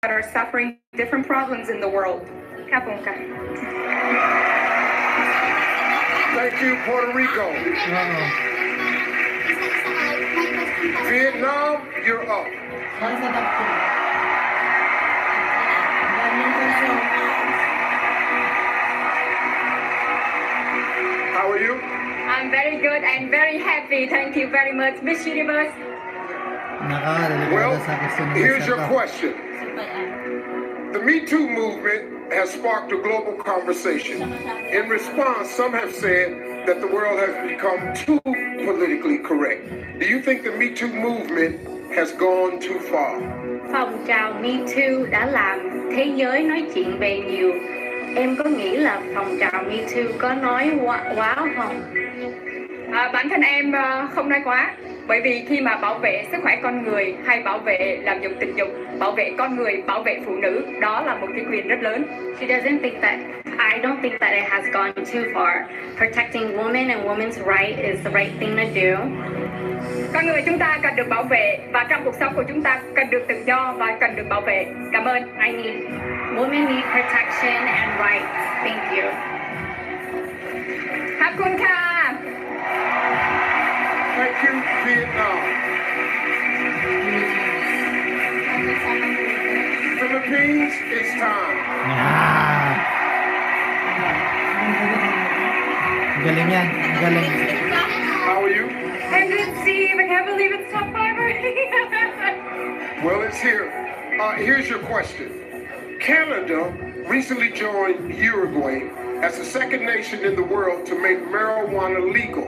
are suffering different problems in the world. ครับผมค่ะ Thank you, Puerto Rico. Vietnam, you're up. How are you? I'm very good and very happy. Thank you very much, Miss Universe. Well, here's your question. The Me Too movement has sparked a global conversation. In response, some have said that the world has become too politically correct. Do you think the Me Too movement has gone too far? Phong trào Me Too đã làm thế giới nói chuyện về nhiều. Em có nghĩ là phong trào Me Too có nói quá không? Bản thân em không nói quá. Bởi vì khi mà bảo vệ sức khỏe con người hay bảo vệ làm dục tình dục, bảo vệ con người, bảo vệ phụ nữ, đó là một cái quyền rất lớn. She doesn't think that. I don't think that it has gone too far. Protecting women and women's rights is the right thing to do. Con người chúng ta cần được bảo vệ và trong cuộc sống của chúng ta cần được tự do và cần được bảo vệ. Cảm ơn. Women need protection and rights. Thank you. ขอบคุณค่ะ Thank you, Vietnam. Philippines, it's time. Galing yan. Galing. How are you? I'm good, Steve. I can't believe it's top 5 already. Well, it's here. Here's your question. Canada recently joined Uruguay as the second nation in the world to make marijuana legal.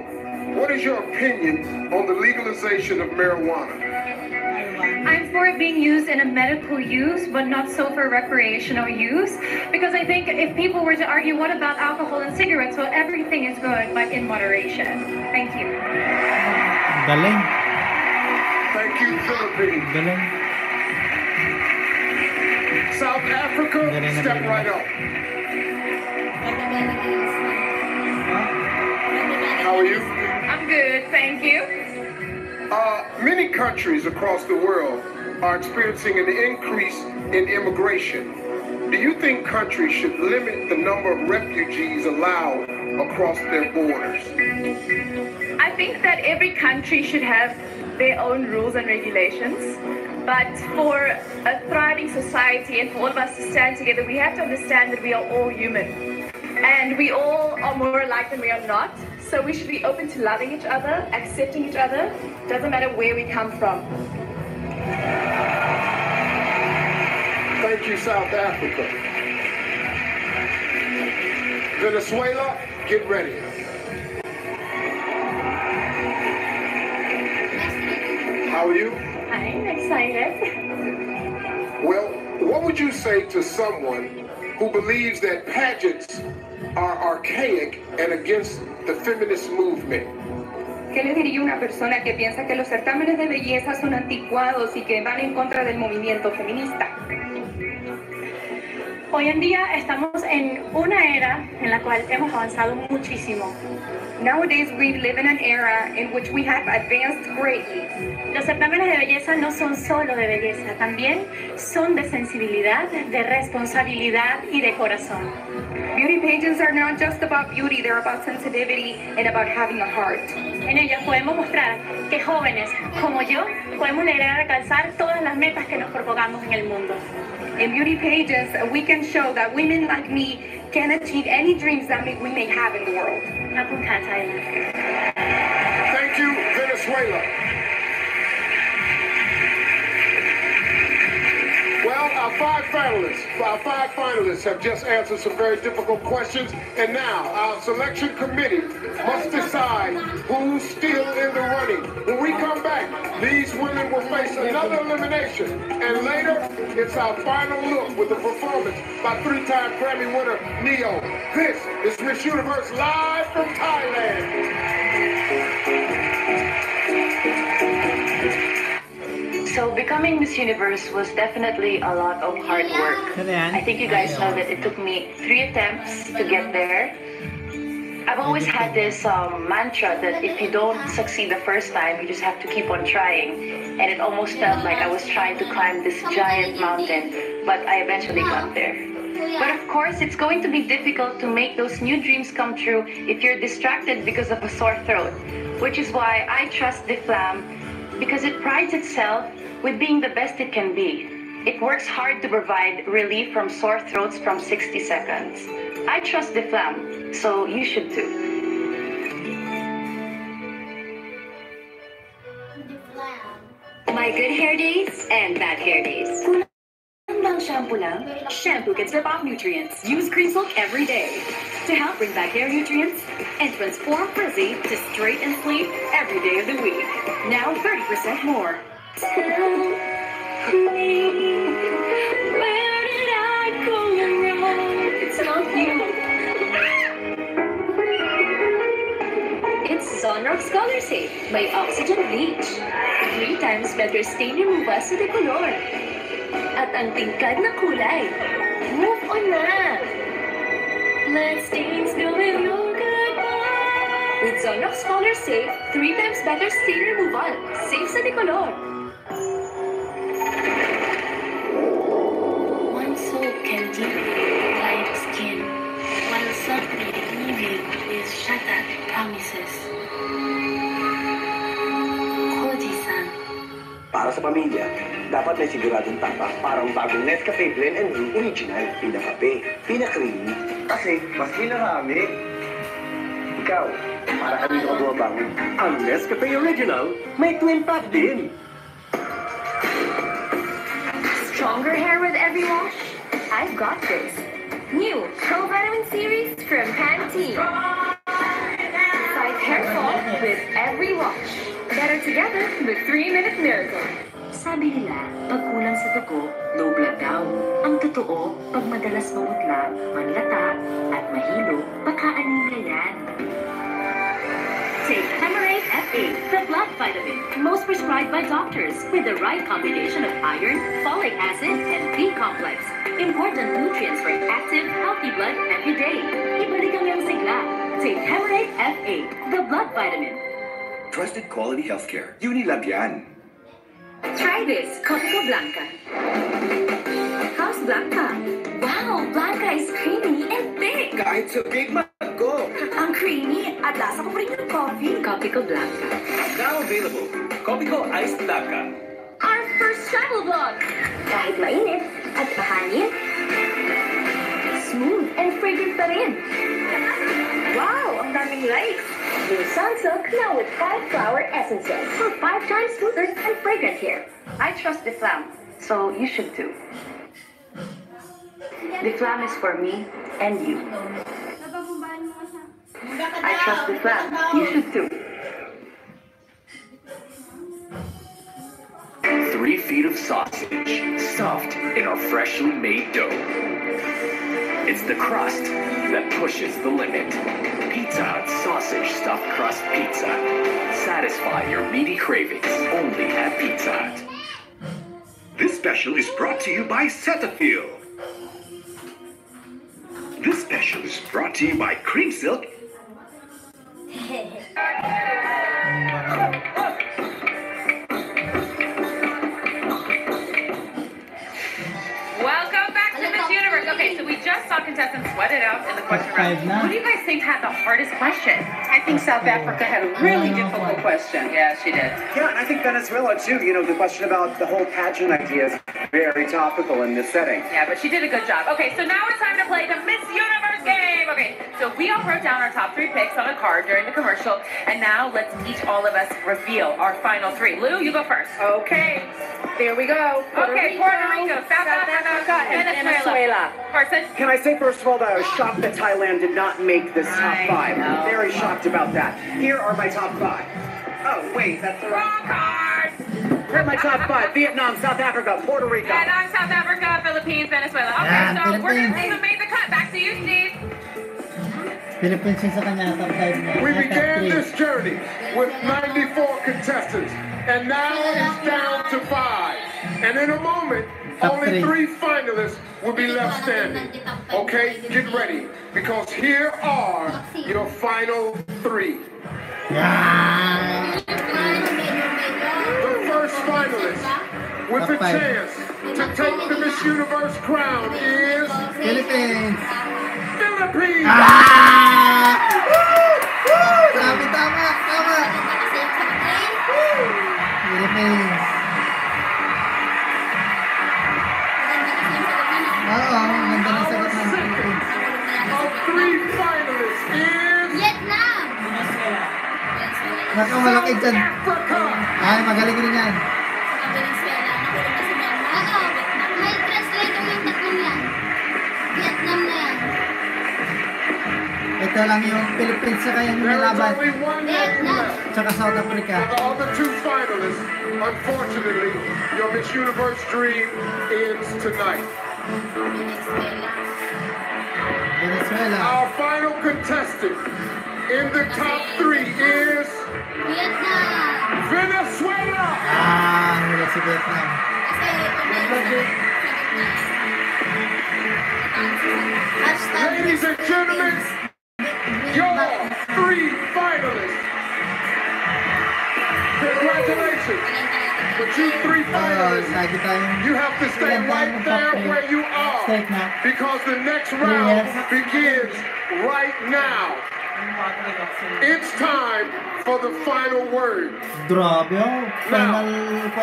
What is your opinion on the legalization of marijuana? I'm for it being used in a medical use, but not so for recreational use. Because I think if people were to argue, what about alcohol and cigarettes? Well, everything is good, but in moderation. Thank you. Galing. Thank you, Philippines. Galing. South Africa, step right up. How are you? I'm good, thank you. Many countries across the world are experiencing an increase in immigration. Do you think countries should limit the number of refugees allowed across their borders? I think that every country should have their own rules and regulations. But for a thriving society and for all of us to stand together, we have to understand that we are all human. And we all are more alike than we are not. So we should be open to loving each other, accepting each other. Doesn't matter where we come from. Thank you, South Africa. Venezuela, get ready. How are you? I'm excited. Well, what would you say to someone who believes that pageants are archaic and against the feminist movement? ¿Qué le diría a una persona que piensa que los certámenes de belleza son anticuados y que van en contra del movimiento feminista? Hoy en día estamos en una era en la cual hemos avanzado muchísimo. Nowadays we live in an era in which we have advanced greatly. Los certámenes de belleza no son solo de belleza, también son de sensibilidad, de responsabilidad y de corazón. Beauty pageants are not just about beauty, they're about sensitivity and about having a heart. En ellas podemos mostrar que jóvenes como yo podemos lograr alcanzar todas las metas que nos propongamos en el mundo. In beauty pages, we can show that women like me can achieve any dreams that we may have in the world. Thank you, Venezuela. Well, our five finalists have just answered some very difficult questions, and now our selection committee must decide who's still in the running. When we come back, these women will face another elimination, and later, it's our final look with a performance by three-time Grammy winner Neo. This is Miss Universe live from Thailand. So becoming Miss Universe was definitely a lot of hard work. I think you guys know that it took me 3 attempts to get there. I've always had this mantra that if you don't succeed the first time, you just have to keep on trying. And it almost felt like I was trying to climb this giant mountain, but I eventually got there. But of course, it's going to be difficult to make those new dreams come true if you're distracted because of a sore throat, which is why I trust the Flam, because it prides itself with being the best it can be. It works hard to provide relief from sore throats from 60 seconds. I trust the Flam, so you should too. My good hair days and bad hair days. Kulang shampoo lang? Shampoo can strip off nutrients. Use Cream Silk every day to help bring back hair nutrients and transform frizzy to straight and sleek every day of the week. Now 30% more. Where did I go wrong? It's not you. It's Zonrox Color Safe by Oxygen Bleach. 3 times better stain removal sa decolor. At ang tingkad na kulay. Move on na! Let stains go and no goodbye. With Zonrox Color Safe, 3 times better stain removal. Safe sa decolor. One soap can deeply light skin, while subtly leave you with shattered promises. Koji-san. Para sa pamilya, dapat may siguradong tapa para ang bagong Nescafe Blend and Brew Original. Pinakape, pinakreamy, kasi mas hinarami. Ikaw, para kanino ka bumabangon? Ang Nescafe Original, may twin pack din. Stronger hair with every wash? I've got this. New Pro Vitamin Series from Pantene. Fight hair fall with every wash. Better together with 3-Minute Miracle. Sabi nila, pag kulang sa dugo, low blood daw. Ang totoo, pag madalas mamutla, manlata, at mahilo, baka anemia yan. Take Hemarate F8, the blood vitamin, most prescribed by doctors, with the right combination of iron, folic acid, and B-complex. Important nutrients for active, healthy blood every day. Ibalik ang iyong sigla. Take Hemarate F8, the blood vitamin. Trusted quality healthcare. Unilab yan. Try this, Copico Blanca. How's Blanca? Wow, Blanca is creamy and thick. Kahit sa big man ko. Ang creamy at lasa ko rin yung coffee. Copico Blanca. Now available. Copico Iced Blanca. Our first travel vlog. Kahit mainit at mahangin, smooth and fragrant pa rin. Wow, ang daming lights. New Sunsilk now with 5 flower essences for 5 times smoother and fragrant hair. I trust the Flam, so you should too. The Flam is for me and you. I trust the Flam, you should too. 3 feet of sausage, stuffed in our freshly made dough. It's the crust that pushes the limit. Pizza Hut sausage stuffed crust pizza. Satisfy your meaty cravings only at Pizza Hut. This special is brought to you by Cetaphil. This special is brought to you by Cream Silk. Welcome back to Miss Universe. Okay, so we just saw contestants sweat it out in the question round. Who do you guys think had the hardest question? I think South Africa had a really difficult question. Yeah, she did. Yeah, and I think Venezuela too. You know, the question about the whole pageant idea is very topical in this setting. Yeah, but she did a good job. Okay, so now it's time to play the Miss Universe game. Okay, so we all wrote down our top 3 picks on a card during the commercial, and now let's all of us reveal our final 3. Lou, you go first. Okay, there we go. Puerto Rico, South Africa, and Venezuela. Carson? Can I say first of all that I was shocked that Thailand did not make this top 5. Very shocked about that. Here are my top 5. Oh wait, that's the wrong card. Here are my top 5: Vietnam, South Africa, Puerto Rico. And I'm South Africa, Philippines, Venezuela. Okay, Yeah, so we're Philippines. gonna who made the cut. Back to you, Steve. Philippines yung sa kanya, top 5 niya. We Top began 3. this journey with 94 contestants, and now it's down to 5. And in a moment, only 3 finalists will be left standing. Okay, get ready, because here are your final 3. Yeah. The first finalist with the chance to take the Miss Universe crown is Philippines. Philippines. Tama. Philippines. Oo, ganda ng sagot ng Philippines. Of 3 finalists is Vietnam. Naku, malaki dyan. Africa. Ay, magaling rin yan. Venezuela. Oo, may translator yung tatlong yan. Vietnam na yan. Ito lang yung Philippines sa kayang There is nilaban. only 1 man left. Tsaka South Africa. For the other 2 finalists, unfortunately, your Miss Universe dream ends tonight. Venezuela. Our final contestant in the top 3 is Vietnam. Venezuela. Wala si Vietnam. Ladies and gentlemen, your 3 finalists. Congratulations. But you 3 finalists, lagi tayong you have to stay right there where you are, because the next round begins right now. It's time for the final word. Grabe, final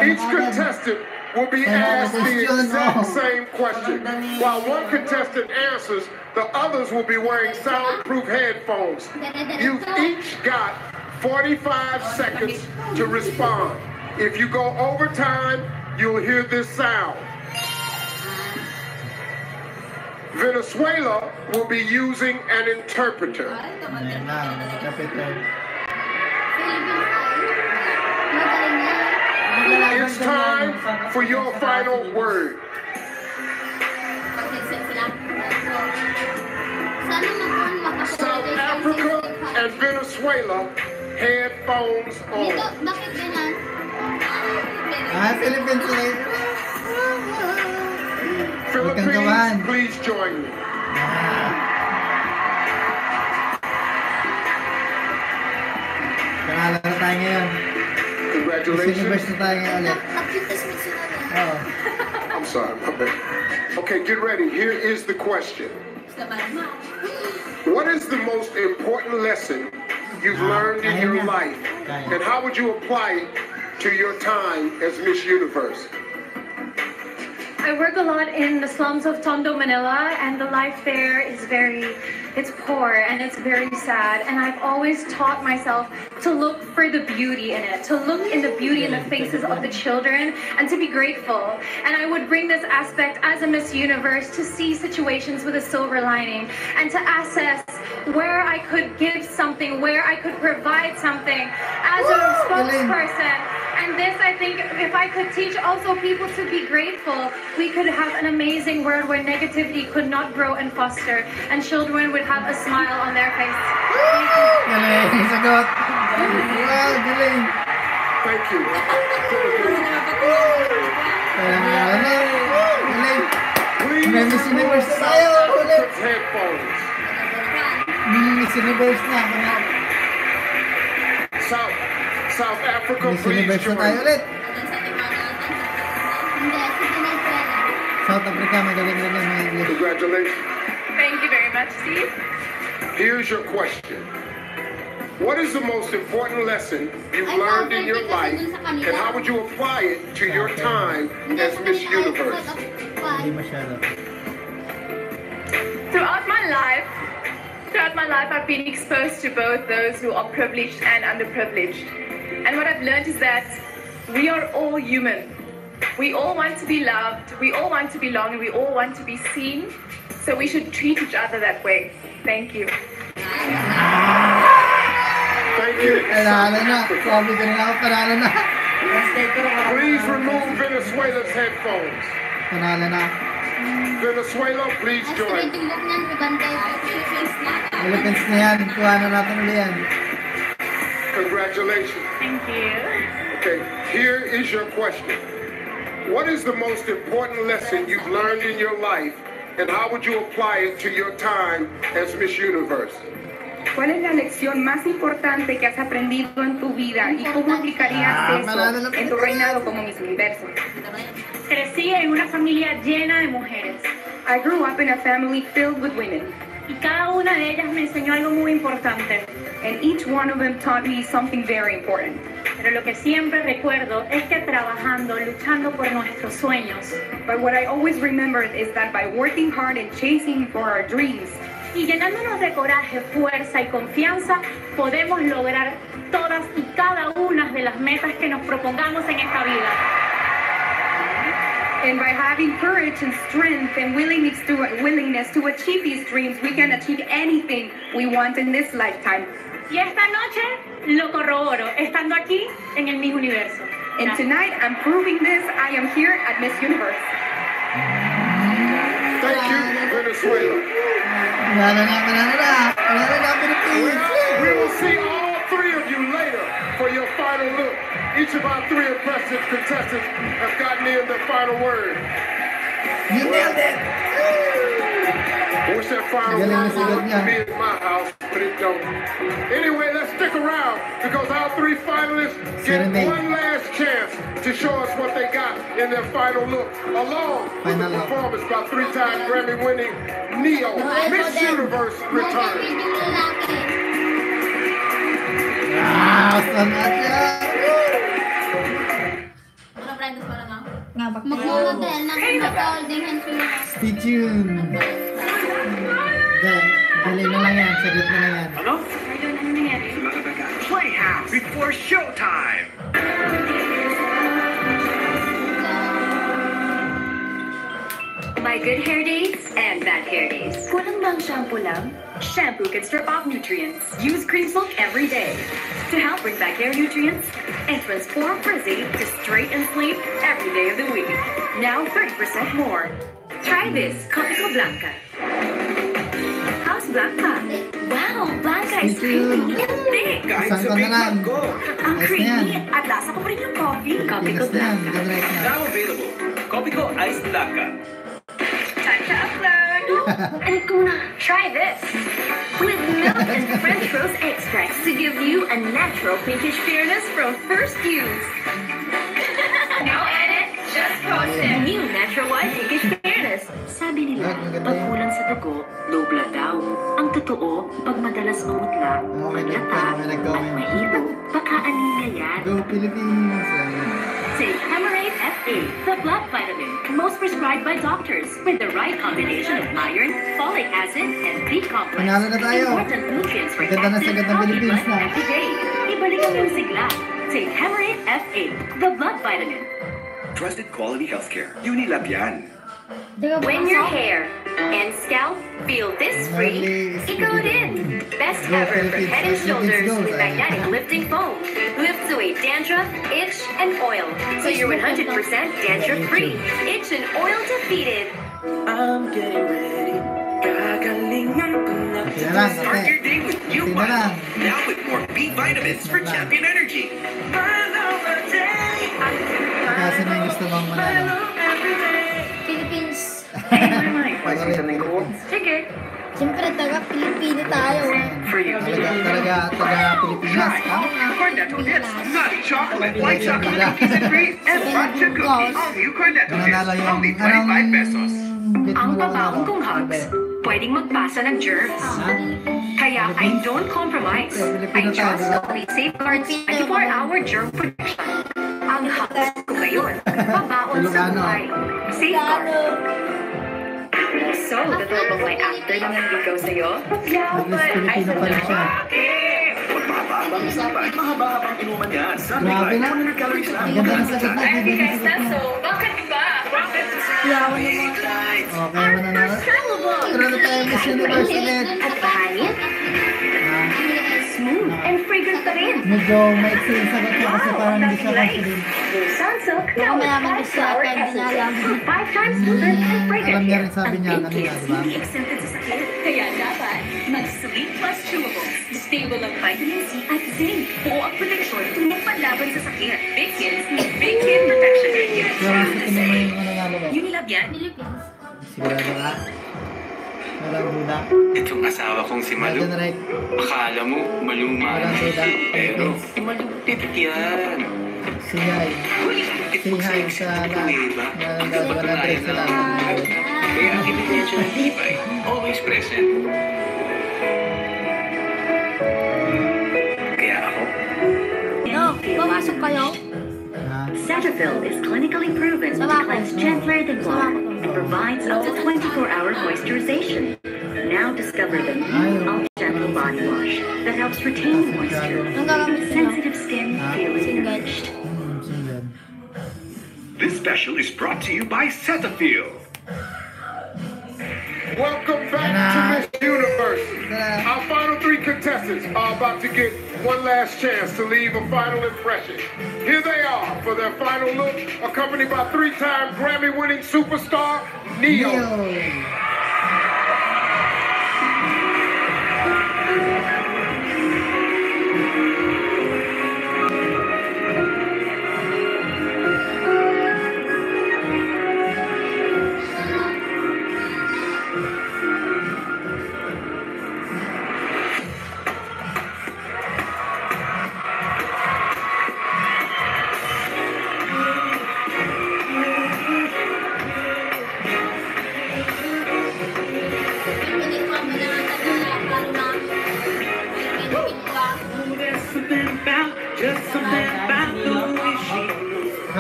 Each contestant will be asked the exact same question. While one contestant answers, the others will be wearing soundproof headphones. You've each got 45 seconds to respond. If you go over time, you'll hear this sound. Venezuela will be using an interpreter. It's time for your final word. South Africa and Venezuela, headphones on. Philippines. Philippines, please join me. Panalo na tayo ngayon. Congratulations. Universe na tayo ngayon ulit. I'm sorry, my bad. Okay, get ready. Here is the question. What is the most important lesson you've learned in your life? And how would you apply it to your time as Miss Universe? I work a lot in the slums of Tondo, Manila, and the life there is it's poor and it's very sad. And I've always taught myself to look for the beauty in it, to look in the beauty in the faces of the children, and to be grateful. And I would bring this aspect as a Miss Universe to see situations with a silver lining and to assess where I could give something, where I could provide something as a spokesperson. And this, I think, if I could teach also people to be grateful, we could have an amazing world where negativity could not grow and foster, and children would have a smile on their face. Galing, sagot. Wow, galing. Thank you. Galing. May Miss Universe tayo ulit. Headphones. Miss Universe na. South Africa, Miss please Universe na join. tayo ulit. South Africa, magaling rin yan. Congratulations. Thank you very much, Steve. Here's your question. What is the most important lesson you've learned in your life, and how would you apply it to your time as Miss Universe? Hindi masyado. Throughout my life, I've been exposed to both those who are privileged and underprivileged. And what I've learned is that we are all human. We all want to be loved, we all want to belong, and we all want to be seen. So we should treat each other that way. Thank you. Thank you. Panalo na. Sabi ko na ako, panalo na. Please remove Venezuela's headphones. Panalo na. Venezuela, please join. Philippines na yan. Kuha na natin ulit yan. Congratulations. Thank you. Okay, here is your question. What is the most important lesson you've learned in your life, and how would you apply it to your time as Miss Universe? ¿Cuál es la lección más importante que has aprendido en tu vida y cómo aplicarías eso en tu reinado como Miss Universo? Crecí en una familia llena de mujeres. I grew up in a family filled with women. Y cada una de ellas me enseñó algo muy importante. And each one of them taught me something very important. Pero lo que siempre recuerdo es que trabajando, luchando por nuestros sueños. But what I always remembered is that by working hard and chasing for our dreams, y llenándonos de coraje, fuerza y confianza, podemos lograr todas y cada una de las metas que nos propongamos en esta vida. And by having courage and strength and willingness to achieve these dreams, we can achieve anything we want in this lifetime. Y esta noche lo corroboro, estando aquí en el Miss Universo. And tonight I'm proving this. I am here at Miss Universe. Thank you, Venezuela. We will see all three of you later for your final look. Each of our three impressive contestants have gotten in their final word. You nailed it! I wish that final word would be in my house, but it don't. Anyway, let's stick around because our three finalists get one last chance to show us what they got in their final look, along with the performance by three-time Grammy-winning Neo, Miss Universe returns. Stay tuned. Dali na lang yan. Sagot na lang yan. Ano? Playhouse before showtime. My good hair days and bad hair days. Kulang bang shampoo lang? Shampoo can strip off nutrients. Use Cream Silk every day to help bring back hair nutrients and transform frizzy to straight and sleek every day of the week. Now 30% more. Try this Copico Blanca. How's Blanca? Wow, Blanca is creamy and thick. Isang ka na lang. Ang creamy at lasa ko pa rin yung coffee. Copico Blanca. Now available. Copico Iced Blanca. Time to upload. Try this. With milk and French rose extracts to give you a natural pinkish fairness from first use. No edit, just post it. New natural white pinkish fairness. Sabi nila, pag kulang sa dugo, low blood daw. Ang totoo, pag madalas mamutla, maglata, at mahilo, baka anemia yan. Go Philippines! Take Hemorrhage FA, the blood vitamin, most prescribed by doctors, with the right combination of iron, folic acid, and B complex. Panalo na tayo. Important nutrients for Ganda na active, sagot ng healthy Philippines blood na. every day. Ibalik ang iyong sigla. Take Hemorrhage FA, the blood vitamin. Trusted quality healthcare. Unilab yan. When your hair and scalp feel this free, ikaw din. Best ever for head and shoulders with magnetic lifting foam. Lifts away dandruff, itch, and oil. So you're 100% dandruff-free. Itch and oil defeated. I'm getting ready. Gagalingan ko na. Start your day with U-Vital. Now with more B vitamins for champion energy. Kasi na yung gusto mong manalo. Philippines. Sige. Siyempre, taga-Pilipino tayo. Taga Pilipinas. Cornetto Dips. Nutty chocolate, white chocolate cookies and cream, and matcha cookies. All new Cornetto Dips. Only 25 pesos. Ang pabaong kong hugs, pwedeng magpasa ng germs. Kaya I don't compromise. I trust Solid Safeguards 24-hour germ protection. Ang hugs ko ngayon, pabaon sa buhay. Safeguard. So, totoo bang may actor na nanligaw sa'yo? Yeah, but I said Magbaba-abang usapan. Mahaba-habang inuman yan. Grabe na. 400 calories lang. Ganda na sagot na. I think I said so. Bakit ba? Yawan naman. Okay, mananalo. Tara na tayo, Miss Universe ulit. At pahangin? Smooth and fragrant pa rin. Medyo maiksi yung sagot niya kasi parang hindi siya confident. New Sunsilk Baka now with mayaman 5 din siya flower kaya hindi niya alam. essences. 5 times smoother and fragrant. Alam niya rin sabi niya Ang kanina, Pink di ba? Hindi exempted sa sakit. Kaya dapat mag-Sleep Plus Chewables. Stable ang vitamin C at zinc. Buo ang proteksyon tumapalaban sa sakit. Big Kids need Big Kid Protection Area. Pero sa tingin mo yung ano nga ba? Unilab yan. Sigurado ka? Walang duda? Itong asawa kong si Malu, Walang right. akala mo maluma Walang duda? pero malupit yan. Si Hay. Si Hay sa wala dress sa lahat. Kaya ang ebidensya ng tibay, always present. Kaya ako, No, pumasok kayo. Cetaphil is clinically proven to cleanse gentler than water and provides up to 24-hour moisturization. Now discover the new Ultra Gentle Body Wash that helps retain moisture. Sensitive skin feeling enriched. This special is brought to you by Cetaphil. Welcome back to Miss Universe. Our final 3 contestants are about to get one last chance to leave a final impression. Here they are for their final look, accompanied by 3-time Grammy-winning superstar, Neo.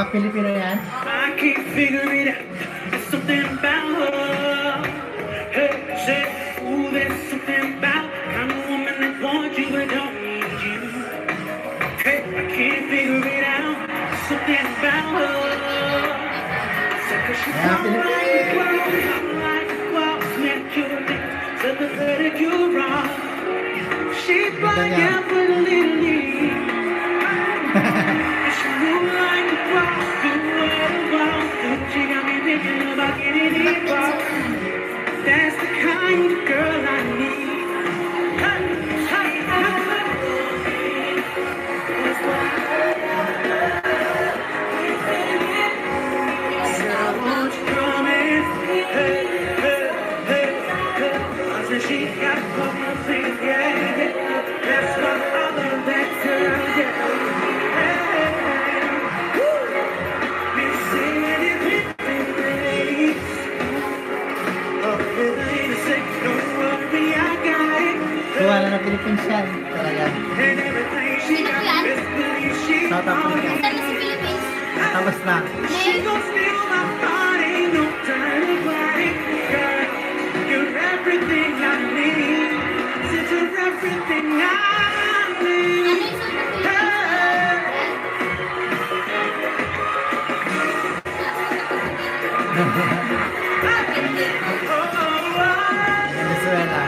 Pilipino yan? I can't figure it out. There's something about her. Hey, say, ooh, there's something about kind of woman that wants you but don't need you. Hey, I can't figure it out. There's something about her. Say, 'cause she's like clothes, natural things, sympathetic, you're wrong. She's black and with a little leaf. She moves like a she got me thinking about getting involved. That's the kind of girl I need. Hey, hey, hey. So I want you promise. Hey, hey, hey, hey. I said she got a couple of things, yeah, yeah. That's my other that girl, yeah. Wala na Philippines yan. Talaga. South Africa. Tapos na. Venezuela.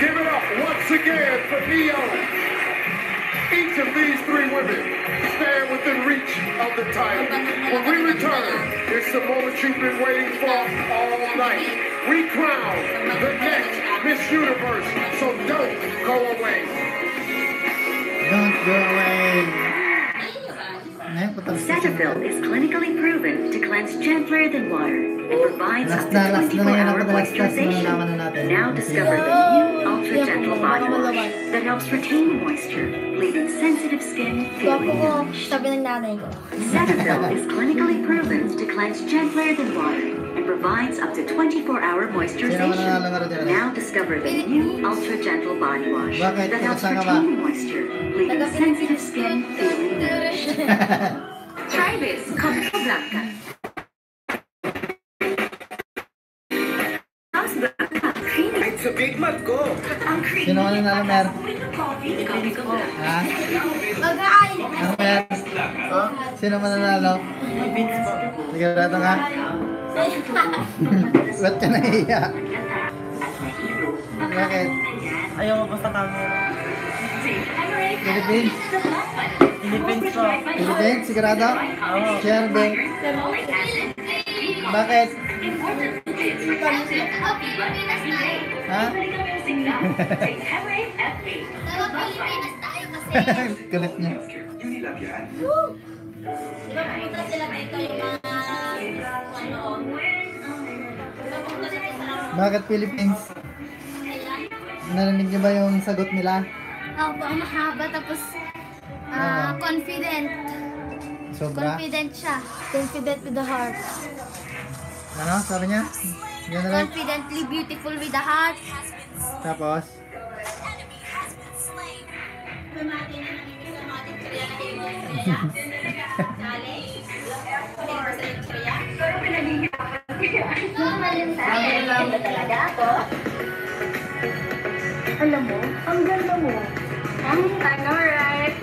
Give it up once again for Neo. Each of these 3 women stand within reach of the title. When we return, it's the moment you've been waiting for all night. We crown the next Miss Universe, so don't go away. Don't go away. Cetaphil is clinically proven to cleanse gentler than water and provides up to 24-hour moisturization. Now discover the new Ultra Gentle Body body wash that helps retain moisture, leaving sensitive skin feeling nourished. Cetaphil is clinically proven to cleanse gentler than water and provides up to 24-hour moisturization. Now discover the new Ultra Gentle Body Wash that helps retain moisture, leaving sensitive skin feeling nourished. Try this, Copico Blanca. How's Blanca? Creamy. It's a big mug, go. Sino ka nanalo, Mer? Copico Blanca. Ha? Ano, Mer? Sino mananalo? Sigurado ka? Ba't ka nahiya? Bakit? Ayaw mo pa sa camera. Philippines? Philippines po. Philippines? Sigurado? Oo. Share, be. Bakit? Ha? Galit niya. Bakit Philippines? Narinig niyo ba yung sagot nila? Opo, mahaba tapos confident. Sobra? Confident siya. Confident with the heart. Ano? Sabi niya? Yan na rin. Confidently beautiful with the heart. Tapos? Alam mo, ang ganda mo. I know, right?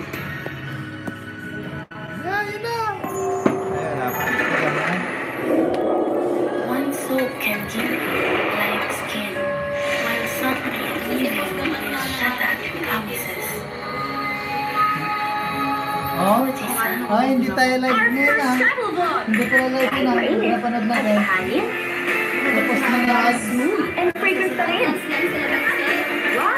Ayun na! Ayun na. One soap can give light skin, while suddenly leaving is shattered promises. Oh? Ay, hindi tayo live muna. Hindi pala live muna. Hindi napanood natin. Tapos na lahat. And fragrant balance.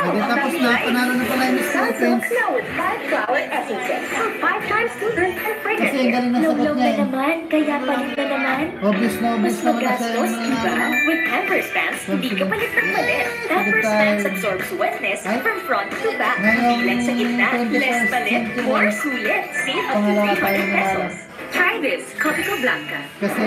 Hindi tapos na. Panalo na pala yung Miss Philippines. Now with 5 flower essences. 5 times smoother and fragrant. Kasi yung galing na sagot niya eh. naman, kaya palit na naman. Obvious na Mas naman kasi magastos, yung diba? mga With Pampers Pants, hindi ka palit ng palit. Pampers Pants absorbs wetness from front to back. Bilang sa gitna, less palit, more sulit. Save up to 300 pesos. Try this, Copico Blanca. Kasi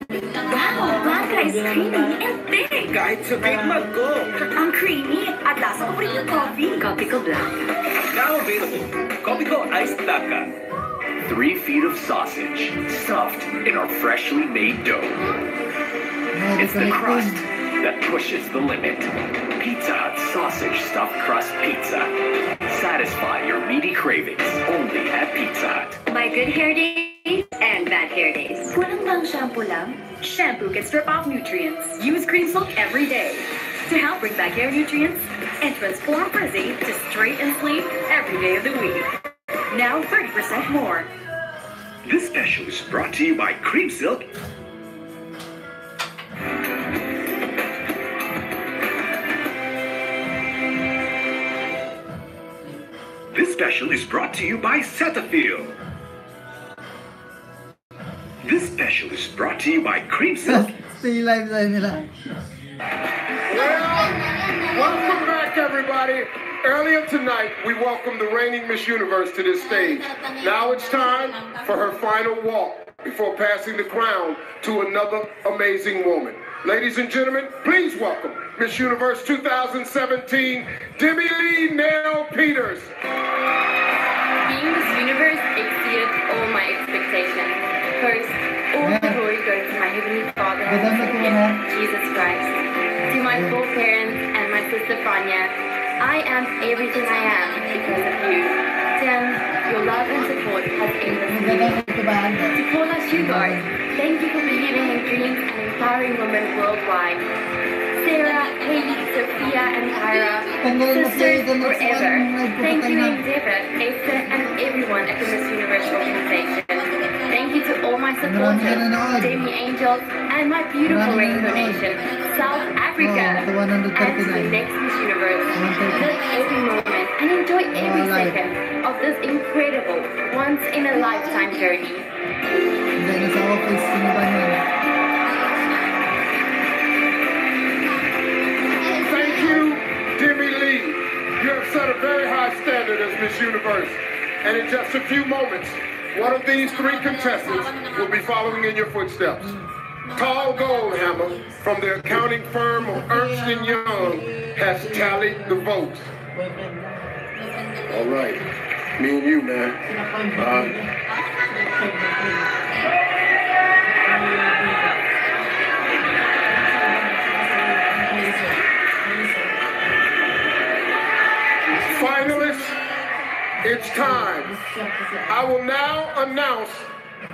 Wow, Blanca is creamy and thick. Kahit sa big mug, go. Ang creamy at lasa ko rin yung coffee. Copico Blanca. Now available, Copico Iced Blanca. 3 feet of sausage stuffed in our freshly made dough. It's the crust that pushes the limit. Pizza Hut sausage stuffed crust pizza. Satisfy your meaty cravings only at Pizza Hut. My good hair days and bad hair days. Walang bang shampoo lang? Shampoo can strip off nutrients. Use Cream Silk every day to help bring back hair nutrients and transform frizzy to straight and sleek every day of the week. Now 30% more. This special is brought to you by Cream Silk. This special is brought to you by Cetaphil. This special is brought to you by Cream Silk. stay live tayo nila. Welcome back, everybody. Earlier tonight, we welcomed the reigning Miss Universe to this stage. Now it's time for her final walk before passing the crown to another amazing woman. Ladies and gentlemen, please welcome Miss Universe 2017, Demi Lee Nell Peters. Being Miss Universe exceeded all my expectations. First, all the glory goes to my Heavenly Father, Jesus Christ. To my four parents and my sister Fania, I am everything I am because of you. Tim, your love and support has endless meaning. To Paula Shugart, thank you for believing in dreams and empowering women worldwide. Sarah, Haley, Sophia, and Tyra, sisters forever. Thank you, Endeavor, Esther, and everyone at the Miss Universe organization. Thank you to all my supporters, Demi Angels, and my beautiful Rainbow Nation, South Africa, and to the next Miss Universe. Live every moment and enjoy every second of this incredible, once-in-a-lifetime journey. Thank you, Miss Universe. And in just a few moments, one of these three contestants will be following in your footsteps. Carl Goldhammer from the accounting firm of Ernst & Young has tallied the votes. All right, me and you, man. Finalists, it's time. I will now announce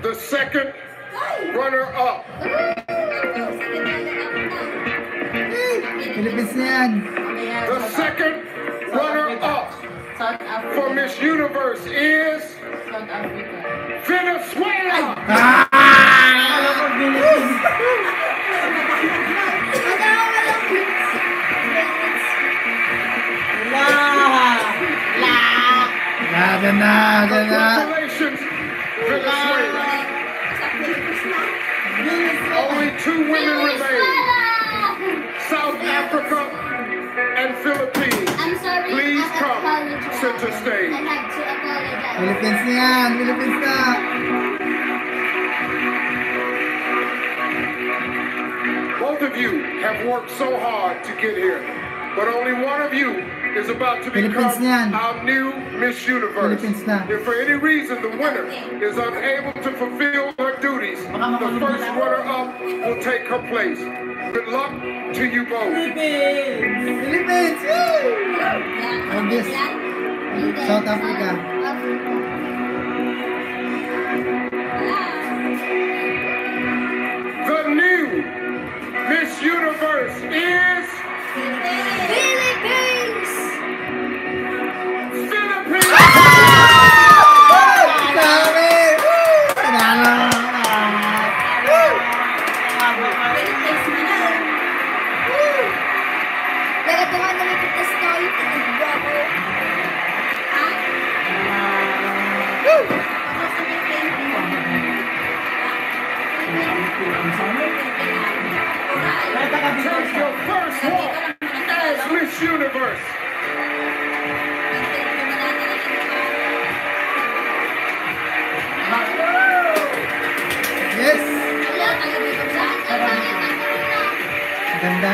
the second runner-up. The second runner-up for Miss Universe is Venezuela. Congratulations, Venezuela. Only two women remain. South Africa and Philippines. Please come center stage. Philippines na yan, Philippines na. Both of you have worked so hard to get here, but only one of you is about to become our new Miss Universe. If for any reason the winner is unable to fulfill her duties, the first runner-up will take her place. Good luck to you both. Philippines! Obvious. South Africa. The new Miss Universe is Philippines! Take your first walk as Miss Universe. Yes! Ganda.